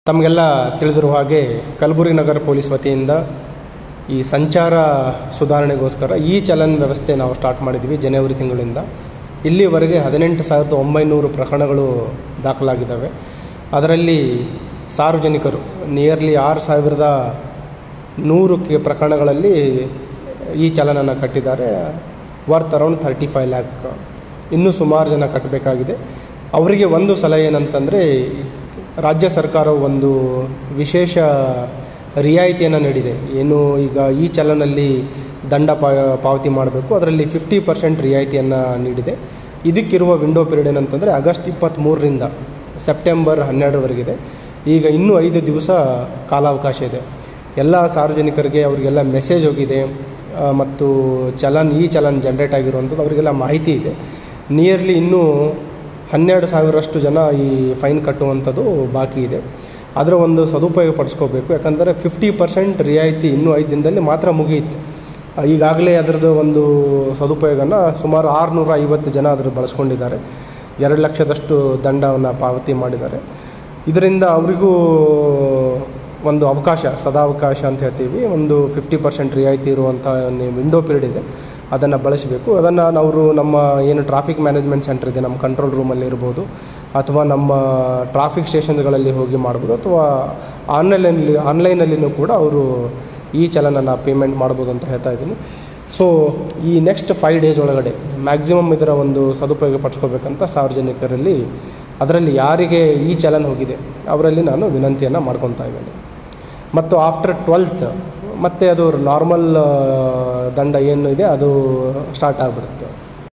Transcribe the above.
ತಮಗೆಲ್ಲ ತಿಳಿದಿರುವ ಹಾಗೆ ಕಲಬುರಗಿ ನಗರ ಪೊಲೀಸ್ ವತಿಯಿಂದ ಈ ಸಂಚಾರ ಸುಧಾರಣೆಗೋಸ್ಕರ ಈ ಚಲನ್ ವ್ಯವಸ್ಥೆ ನಾವು ಸ್ಟಾರ್ಟ್ ಮಾಡಿದ್ವಿ ಜನವರಿ ತಿಂಗಳಿಂದ. ಇಲ್ಲಿವರೆಗೆ 18,900 ಪ್ರಕರಣಗಳು ದಾಖಲಾಗಿದ್ದಾವೆ. ಅದರಲ್ಲಿ ಸಾರ್ವಜನಿಕರು ನಿಯರ್ಲಿ 6,100 ಪ್ರಕರಣಗಳಲ್ಲಿ ಈ ಚಲನನ್ನು ಕಟ್ಟಿದ್ದಾರೆ. Worth around 35 lac. ಇನ್ನೂ ಸುಮಾರು ಜನ ಕಟ್ಟಬೇಕಾಗಿದೆ. ಅವರಿಗೆ ಒಂದು ಸಲಹೆ ಏನಂತಂದರೆ, ರಾಜ್ಯ ಸರ್ಕಾರವು ಒಂದು ವಿಶೇಷ ರಿಯಾಯಿತಿಯನ್ನು ನೀಡಿದೆ. ಏನು ಈಗ ಈ ಚಲನಲ್ಲಿ ದಂಡ ಪಾವತಿ ಮಾಡಬೇಕು, ಅದರಲ್ಲಿ 50% ರಿಯಾಯಿತಿಯನ್ನು ನೀಡಿದೆ. ಇದಕ್ಕಿರುವ ವಿಂಡೋ ಪೀರಿಯಡ್ ಏನಂತಂದರೆ ಆಗಸ್ಟ್ 23ರಿಂದ ಸೆಪ್ಟೆಂಬರ್ 12ರವರೆಗಿದೆ. ಈಗ ಇನ್ನೂ 5 ದಿವಸ ಕಾಲಾವಕಾಶ ಇದೆ. ಎಲ್ಲ ಸಾರ್ವಜನಿಕರಿಗೆ ಅವರಿಗೆಲ್ಲ ಮೆಸೇಜ್ ಹೋಗಿದೆ ಮತ್ತು ಈ ಚಲನ್ ಜನ್ರೇಟ್ ಆಗಿರುವಂಥದ್ದು ಅವರಿಗೆಲ್ಲ ಮಾಹಿತಿ ಇದೆ. ನಿಯರ್ಲಿ ಇನ್ನೂ 12,000ರಷ್ಟು ಜನ ಈ ಫೈನ್ ಕಟ್ಟುವಂಥದ್ದು ಬಾಕಿ ಇದೆ. ಅದರ ಒಂದು ಸದುಪಯೋಗ ಪಡಿಸ್ಕೋಬೇಕು. ಯಾಕಂದರೆ 50% ರಿಯಾಯಿತಿ ಇನ್ನೂ 5 ದಿನದಲ್ಲಿ ಮಾತ್ರ ಮುಗಿಯಿತು. ಈಗಾಗಲೇ ಅದರದ್ದು ಒಂದು ಸದುಪಯೋಗನ ಸುಮಾರು 650 ಜನ ಅದನ್ನು ಬಳಸ್ಕೊಂಡಿದ್ದಾರೆ. 2 ಲಕ್ಷದಷ್ಟು ದಂಡವನ್ನು ಪಾವತಿ ಮಾಡಿದ್ದಾರೆ. ಇದರಿಂದ ಅವರಿಗೂ ಒಂದು ಅವಕಾಶ, ಸದಾವಕಾಶ ಅಂತ ಹೇಳ್ತೀವಿ, ಒಂದು 50% ರಿಯಾಯಿತಿ ಇರುವಂಥ ಒಂದು ವಿಂಡೋ ಪೀರಿಯಡ್ ಇದೆ. ಅದನ್ನು ಬಳಸಬೇಕು. ಅದನ್ನು ನಾವು ನಮ್ಮ ಏನು ಟ್ರಾಫಿಕ್ ಮ್ಯಾನೇಜ್ಮೆಂಟ್ ಸೆಂಟರ್ ಇದೆ, ನಮ್ಮ ಕಂಟ್ರೋಲ್ ರೂಮಲ್ಲಿ ಇರ್ಬೋದು, ಅಥವಾ ನಮ್ಮ ಟ್ರಾಫಿಕ್ ಸ್ಟೇಷನ್ಗಳಲ್ಲಿ ಹೋಗಿ ಮಾಡ್ಬೋದು, ಅಥವಾ ಆನ್ಲೈನಲ್ಲಿಯೂ ಕೂಡ ಅವರು ಈ ಚಲನನ್ನು ಪೇಮೆಂಟ್ ಮಾಡ್ಬೋದು ಅಂತ ಹೇಳ್ತಾ ಇದ್ದೀನಿ. ಸೊ ಈ ನೆಕ್ಸ್ಟ್ 5 ಡೇಸ್ ಒಳಗಡೆ ಮ್ಯಾಕ್ಸಿಮಮ್ ಇದರ ಒಂದು ಸದುಪಯೋಗ ಪಡಿಸ್ಕೋಬೇಕಂತ ಸಾರ್ವಜನಿಕರಲ್ಲಿ, ಅದರಲ್ಲಿ ಯಾರಿಗೆ ಈ ಚಲನ್ ಹೋಗಿದೆ ಅವರಲ್ಲಿ ನಾನು ವಿನಂತಿಯನ್ನು ಮಾಡ್ಕೊತಾ ಇದ್ದೇನೆ. ಮತ್ತು ಆಫ್ಟರ್ 12th ಮತ್ತೆ ಅದು ನಾರ್ಮಲ್ ದಂಡ ಏನು ಇದೆ ಅದು ಸ್ಟಾರ್ಟ್ ಆಗಿಬಿಡುತ್ತೆ.